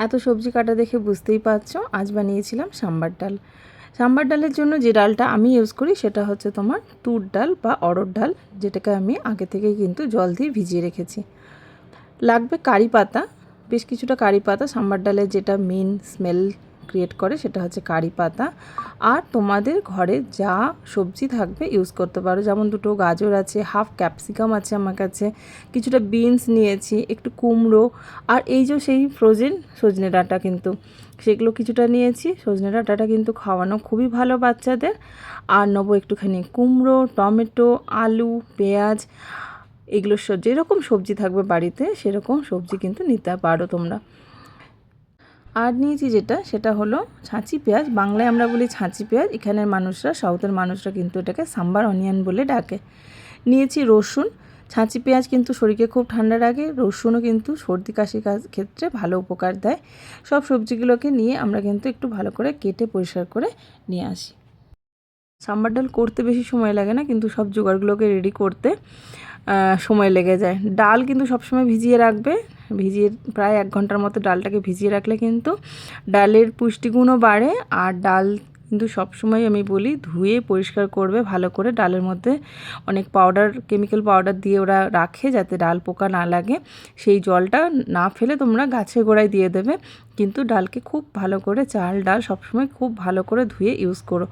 এত সবজি কাটা দেখে বুঝতেই পারছো আজ বানিয়েছিলাম সাম্বার ডাল। সাম্বার ডালের জন্য যে ডালটা আমি ইউজ করি সেটা হচ্ছে তোমার তুর ডাল বা অড়হর ডাল, যেটাকে আমি আগে থেকেই কিন্তু জল দিয়ে ভিজিয়ে রেখেছি। লাগবে কারি পাতা, বেশ কিছুটা কারি পাতা। সাম্বার ডালের যেটা মেন স্মেল ক্রিয়েট করে সেটা হচ্ছে কারি পাতা। আর তোমাদের ঘরে যা সবজি থাকবে ইউজ করতে পারো, যেমন দুটো গাজর আছে, হাফ ক্যাপসিকাম আছে আমার কাছে, কিছুটা বিনস নিয়েছি, একটু কুমড়ো, আর এই যে সেই ফ্রোজেন সজনে ডাঁটা কিন্তু সেগুলো কিছুটা নিয়েছি। সজনে ডাঁটাটা কিন্তু খাওয়ানো খুবই ভালো বাচ্চাদের। আর নেবো একটুখানি কুমড়ো, টমেটো, আলু, পেঁয়াজ, এগুলো যেরকম সবজি থাকবে বাড়িতে সেরকম সবজি কিন্তু নিতে পারো তোমরা। আর নিয়েছি যেটা সেটা হলো ছাঁচি পেঁয়াজ, বাংলায় আমরা বলি ছাঁচি পেঁয়াজ, এখানের মানুষরা, সাউথের মানুষরা কিন্তু এটাকে সাম্বার অনিয়ন বলে ডাকে। নিয়েছি রসুন। ছাঁচি পেঁয়াজ কিন্তু শরীরকে খুব ঠান্ডা রাখে, রসুনও কিন্তু সর্দি কাশির ক্ষেত্রে ভালো উপকার দেয়। সব সবজিগুলোকে নিয়ে আমরা কিন্তু একটু ভালো করে কেটে পরিষ্কার করে নিয়ে আসি। সাম্বার ডাল করতে বেশি সময় লাগে না, কিন্তু সব জোগাড়গুলোকে রেডি করতে সময় লেগে যায়। ডাল কিন্তু সবসময় ভিজিয়ে রাখবে, ভিজিয়ে প্রায় 1 ঘন্টার মতো ডালটাকে ভিজিয়ে রাখলে কিন্তু ডালের পুষ্টিগুণও বাড়ে। আর ডাল কিন্তু সবসময় আমি বলি ধুয়ে পরিষ্কার করবে ভালো করে। ডালের মধ্যে অনেক পাউডার, কেমিক্যাল পাউডার দিয়ে ওরা রাখে যাতে ডাল পোকা না লাগে। সেই জলটা না ফেলে তোমরা গাছের গোড়ায় দিয়ে দেবে, কিন্তু ডালকে খুব ভালো করে, চাল ডাল সবসময় খুব ভালো করে ধুয়ে ইউজ করো।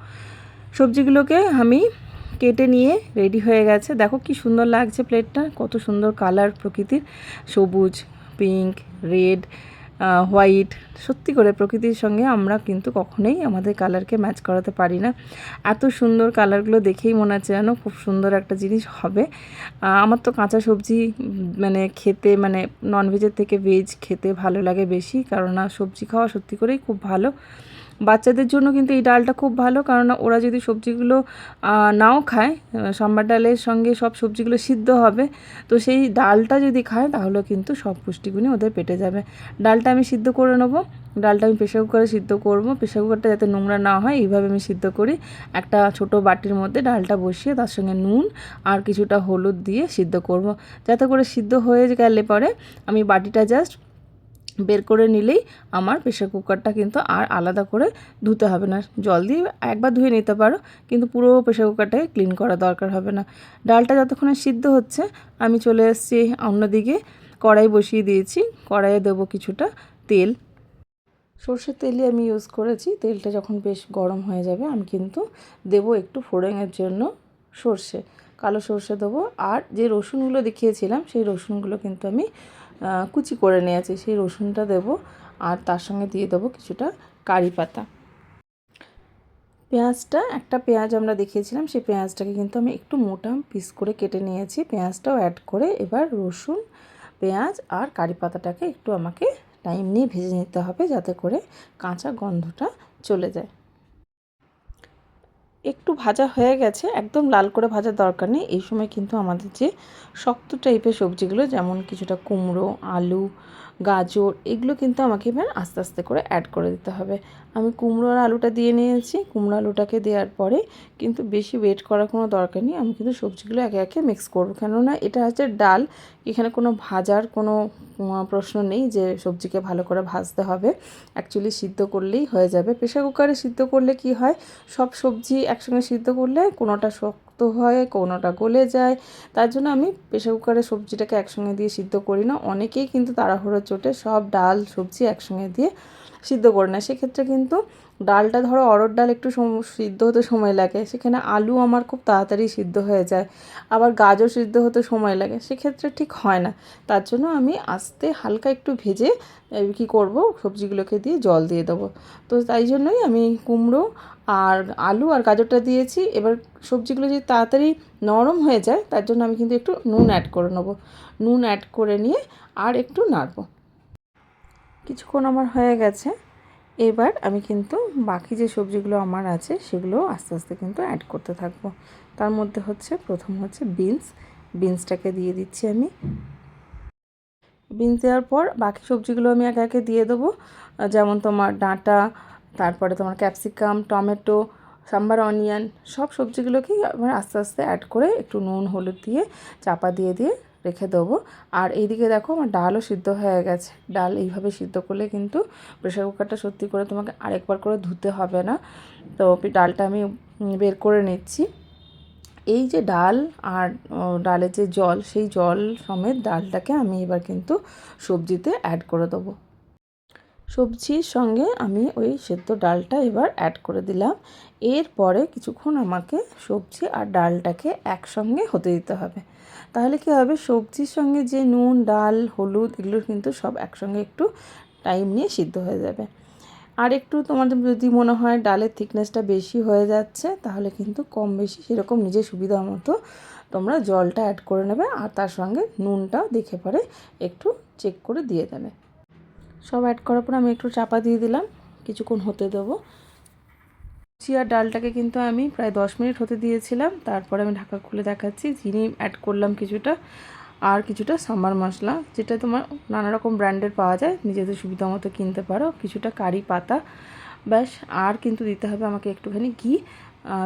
সবজিগুলোকে আমি কেটে নিয়ে রেডি হয়ে গেছে। দেখো কি সুন্দর লাগছে প্লেটটা, কত সুন্দর কালার প্রকৃতির, সবুজ, পিঙ্ক, রেড, হোয়াইট। সত্যি করে প্রকৃতির সঙ্গে আমরা কিন্তু কখনোই আমাদের কালারকে ম্যাচ করাতে পারি না। এত সুন্দর কালারগুলো দেখেই মনে হচ্ছে যেন খুব সুন্দর একটা জিনিস হবে। আমার তো কাঁচা সবজি মানে খেতে, মানে ননভেজের থেকে ভেজ খেতে ভালো লাগে বেশি, কারণ সবজি খাওয়া সত্যি করেই খুব ভালো। বাচ্চাদের জন্য কিন্তু এই ডালটা খুব ভালো, কারণ ওরা যদি সবজিগুলো নাও খায়, সাম্বার ডালের সঙ্গে সব সবজিগুলো সিদ্ধ হবে, তো সেই ডালটা যদি খায় তাহলে কিন্তু সব পুষ্টিগুণই ওদের পেটে যাবে। ডালটা আমি সিদ্ধ করে নেবো। ডালটা আমি প্রেসার কুকারে সিদ্ধ করব। প্রেসার কুকারটা যাতে নোংরা না হয় এইভাবে আমি সিদ্ধ করি। একটা ছোট বাটির মধ্যে ডালটা বসিয়ে তার সঙ্গে নুন আর কিছুটা হলুদ দিয়ে সিদ্ধ করব, যাতে করে সিদ্ধ হয়ে গেলে পরে আমি বাটিটা জাস্ট বের করে নিলেই আমার প্রেসার কুকারটা কিন্তু আর আলাদা করে ধুতে হবে না। জল দিয়ে একবার ধুয়ে নিতে পারো, কিন্তু পুরো প্রেসার কুকারটাকে ক্লিন করা দরকার হবে না। ডালটা যতক্ষণে সিদ্ধ হচ্ছে আমি চলে এসেছি অন্যদিকে, কড়াই বসিয়ে দিয়েছি। কড়াইয়ে দেবো কিছুটা তেল, সর্ষের তেলই আমি ইউজ করেছি। তেলটা যখন বেশ গরম হয়ে যাবে আমি কিন্তু দেবো একটু ফোড়নের জন্য সর্ষে, কালো সর্ষে দেবো। আর যে রসুনগুলো দেখিয়েছিলাম সেই রসুনগুলো কিন্তু আমি কুচি করে নিয়েছি, সেই রসুনটা দেবো। আর তার সঙ্গে দিয়ে দেবো কিছুটা কারি পাতা। পেঁয়াজটা, একটা পেঁয়াজ আমরা দেখিয়েছিলাম সেই পেঁয়াজটাকে কিন্তু আমি একটু মোটা পিস করে কেটে নিয়েছি। পেঁয়াজটাও অ্যাড করে এবার রসুন, পেঁয়াজ আর কারি পাতাটাকে একটু আমাকে টাইম নিয়ে ভেজে নিতে হবে, যাতে করে কাঁচা গন্ধটা চলে যায়। একটু ভাজা হয়ে গেছে, একদম লাল করে ভাজার দরকার নেই। এই সময় কিন্তু আমাদের যে শক্ত টাইপের সবজিগুলো, যেমন কিছুটা কুমড়ো, আলু, গাজর, এগুলো কিন্তু আমাকে এবার আস্তে আস্তে করে অ্যাড করে দিতে হবে। আমি কুমড়ো আর আলুটা দিয়ে নিয়েছি। কুমড়ো আলুটাকে দেওয়ার পরে কিন্তু বেশি ওয়েট করার কোনো দরকার নেই, আমি কিন্তু সবজিগুলো একে একে মিক্স করবো। কেননা এটা হচ্ছে ডাল, এখানে কোনো ভাজার কোনো প্রশ্ন নেই যে সবজিকে ভালো করে ভাজতে হবে। অ্যাকচুয়ালি সিদ্ধ করলেই হয়ে যাবে। প্রেসার কুকারে সিদ্ধ করলে কি হয়, সব সবজি একসঙ্গে সিদ্ধ করলে কোনোটা শক্ত হয়, কোনোটা গলে যায়। তার জন্য আমি প্রেসার কুকারে সবজিটাকে একসঙ্গে দিয়ে সিদ্ধ করি না। অনেকেই কিন্তু তাড়াহুড়োর চোটে সব ডাল সবজি একসঙ্গে দিয়ে সিদ্ধ করে না। সেক্ষেত্রে কিন্তু ডালটা, ধরো অড়হর ডাল একটু সিদ্ধ হতে সময় লাগে, সেখানে আলু আমার খুব তাড়াতাড়ি সিদ্ধ হয়ে যায়, আবার গাজর সিদ্ধ হতে সময় লাগে, সেক্ষেত্রে ঠিক হয় না। তার জন্য আমি আস্তে হালকা একটু ভেজে কী করব, সবজিগুলোকে দিয়ে জল দিয়ে দেবো। তো তাই জন্যই আমি কুমড়ো আর আলু আর গাজরটা দিয়েছি। এবার সবজিগুলো যদি তাড়াতাড়ি নরম হয়ে যায় তার জন্য আমি কিন্তু একটু নুন অ্যাড করে নেবো। নুন অ্যাড করে নিয়ে আর একটু নাড়ব। কিছুক্ষণ আমার হয়ে গেছে। এবার আমি কিন্তু বাকি যে সবজিগুলো আমার আছে সেগুলো আস্তে আস্তে কিন্তু অ্যাড করতে থাকবো। তার মধ্যে প্রথম হচ্ছে বিনসটাকে দিয়ে দিচ্ছি আমি। বিনস দেওয়ার পর বাকি সবজিগুলো আমি একে একে দিয়ে দেবো, যেমন তোমার ডাঁটা, তারপরে তোমার ক্যাপসিকাম, টমেটো, সাম্বার অনিয়ন, সব সবজিগুলোকেই আবার আস্তে আস্তে অ্যাড করে একটু নুন হলুদ দিয়ে চাপা দিয়ে দিয়ে রেখে দেবো। আর এইদিকে দেখো আমার ডালও সিদ্ধ হয়ে গেছে। ডাল এইভাবে সিদ্ধ করলে কিন্তু প্রেশার কুকারটা সত্যি করে তোমাকে আরেকবার করে ধুতে হবে না। তো ডালটা আমি বের করে নিচ্ছি। এই যে ডাল আর ডালের যে জল, সেই জল সমেত ডালটাকে আমি এবার কিন্তু সবজিতে অ্যাড করে দেবো। সবজির সঙ্গে আমি ওই সেদ্ধ ডালটা এবার অ্যাড করে দিলাম। এরপরে কিছুক্ষণ আমাকে সবজি আর ডালটাকে একসঙ্গে হতে দিতে হবে। তাহলে কী হবে, সবজির সঙ্গে যে নুন, ডাল, হলুদ এগুলো কিন্তু সব একসঙ্গে একটু টাইম নিয়ে সিদ্ধ হয়ে যাবে। আর একটু তোমাদের যদি মনে হয় ডালের থিকনেসটা বেশি হয়ে যাচ্ছে, তাহলে কিন্তু কম বেশি সেরকম নিজের সুবিধা মতো তোমরা জলটা অ্যাড করে নেবে। আর তার সঙ্গে নুনটা দেখে পরে একটু চেক করে দিয়ে দেবে। সব অ্যাড করার পর আমি একটু চাপা দিয়ে দিলাম, কিছুক্ষণ হতে দেবো। চিয়ার ডালটাকে কিন্তু আমি প্রায় 10 মিনিট হতে দিয়েছিলাম। তারপরে আমি ঢাকা খুলে দেখাচ্ছি। চিনি অ্যাড করলাম কিছুটা, আর কিছুটা সাম্বার মশলা, যেটা তোমার নানা রকম ব্র্যান্ডের পাওয়া যায়, নিজেদের সুবিধা মতো কিনতে পারো। কিছুটা কারি পাতা, ব্যাস। আর কিন্তু দিতে হবে আমাকে একটুখানি ঘি,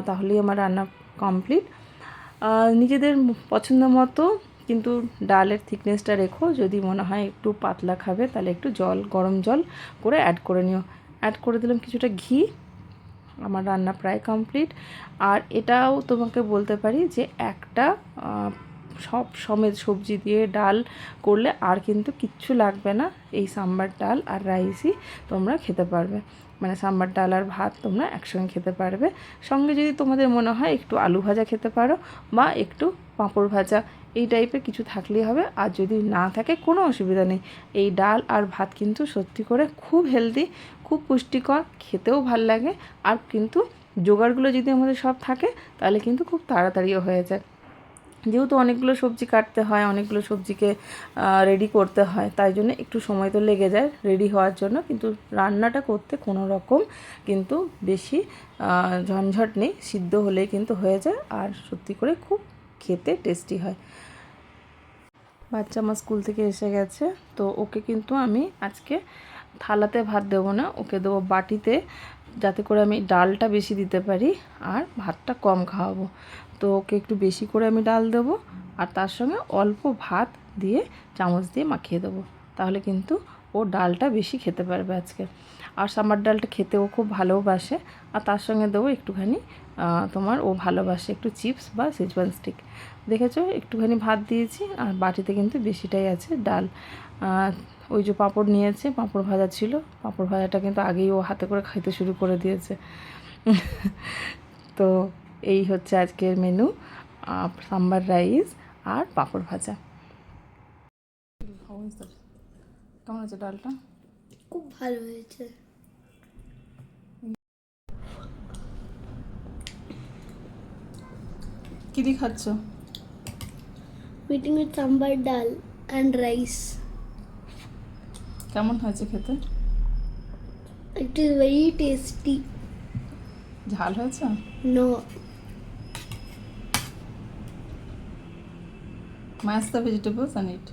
তাহলেই আমার রান্না কমপ্লিট। নিজেদের পছন্দ মতো কিন্তু ডালের থিকনেসটা রেখো। যদি মনে হয় একটু পাতলা খাবে, তাহলে একটু জল, গরম জল করে অ্যাড করে নিও। অ্যাড করে দিলাম কিছুটা ঘি। আমার রান্না প্রায় কমপ্লিট। আর এটাও তোমাকে বলতে পারি যে একটা সব সমেত সবজি দিয়ে ডাল করলে আর কিন্তু কিচ্ছু লাগবে না। এই সাম্বার ডাল আর রাইসই তোমরা খেতে পারবে, মানে সাম্বার ডাল আর ভাত তোমরা একসঙ্গে খেতে পারবে। সঙ্গে যদি তোমাদের মনে হয় একটু আলু ভাজা খেতে পারো, বা একটু পাঁপড় ভাজা, এই টাইপের কিছু থাকলেই হবে। আর যদি না থাকে কোনো অসুবিধা নেই। এই ডাল আর ভাত কিন্তু সত্যি করে খুব হেলদি, খুব পুষ্টিকর, খেতেও ভাল লাগে। আর কিন্তু জোগাড়গুলো যদি আমাদের সব থাকে, তাহলে কিন্তু খুব তাড়াতাড়িও হয়ে যায়। যেহেতু অনেকগুলো সবজি কাটতে হয়, অনেকগুলো সবজিকে রেডি করতে হয়, তাই জন্য একটু সময় তো লেগে যায় রেডি হওয়ার জন্য। কিন্তু রান্নাটা করতে কোনো রকম কিন্তু বেশি ঝঞ্ঝট নেই, সিদ্ধ হলেই কিন্তু হয়ে যায়। আর সত্যি করে খুব খেতে টেস্টি হয়। বাচ্চা আমার স্কুল থেকে এসে গেছে, তো ওকে কিন্তু আমি আজকে থালাতে ভাত দেবো না, ওকে দেবো বাটিতে, যাতে করে আমি ডালটা বেশি দিতে পারি আর ভাতটা কম খাওয়াবো। তো ওকে একটু বেশি করে আমি ডাল দেবো, আর তার সঙ্গে অল্প ভাত দিয়ে চামচ দিয়ে মাখিয়ে দেবো। তাহলে কিন্তু ও ডালটা বেশি খেতে পারবে আজকে। আর সাম্বার ডালটা খেতে ও খুব ভালোবাসে। আর তার সঙ্গে দেবো একটুখানি তোমার ও ভালোবাসে একটু চিপস বা শেজওয়ান স্টিক। দেখেছো, একটুখানি ভাত দিয়েছি, আর বাটিতে কিন্তু বেশিটাই আছে ডাল। ওই যে পাঁপড় নিয়েছে, পাঁপড় ভাজা ছিল, পাঁপড় ভাজাটা কিন্তু আগেই ও হাতে করে খাইতে শুরু করে দিয়েছে। তো এই হচ্ছে আজকের মেনু, সাম্বার রাইস আর পাঁপড় ভাজা। কেমন হয়েছে ডালটা? খুব ভালো হয়েছে। কী দিয়ে খাচ্ছ? Eating with sambar dal and rice. কেমন হয়েছে খেতে? It is very tasty. ঝাল হয়েছে? No, Mash the vegetables and eat.